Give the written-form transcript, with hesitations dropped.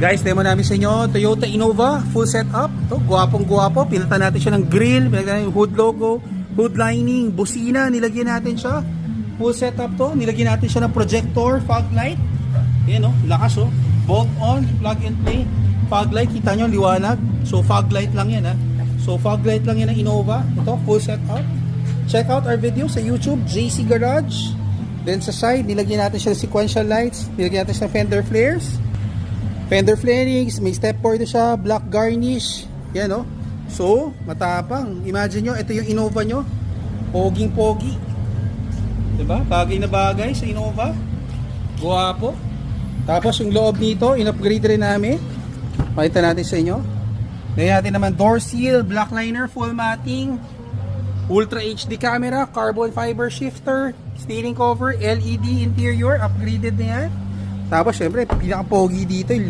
Guys, demo namin sa inyo, Toyota Innova, full setup. Ito, guwapong-guwapo. Pinalitan natin siya ng grill, pinalitan natin yung hood logo, hood lining, busina, nilagyan natin siya. Full setup to, nilagyan natin siya ng projector, fog light. Yan o, lakas o. Bolt on, plug and play. Fog light, kita nyo, liwanag. So, fog light lang yan ha. So, fog light lang yan ng Innova. Ito, full setup. Check out our video sa YouTube, JC Garage. Then sa side, nilagyan natin siya ng sequential lights. Nilagyan natin siya ng fender flares. Fender flarings, may step board siya, black garnish. Yan o. So, matapang. Imagine nyo, ito yung Innova nyo. Poging-pogi. Diba? Bagay na bagay sa Innova. Guwapo. Tapos yung loob nito, in-upgrade rin namin. Pakita natin sa inyo. Lagyan natin naman door seal, black liner, full matting. Ultra HD camera, carbon fiber shifter, steering cover, LED interior, upgraded na yan. Tapos syempre, pinaka-pogi dito yung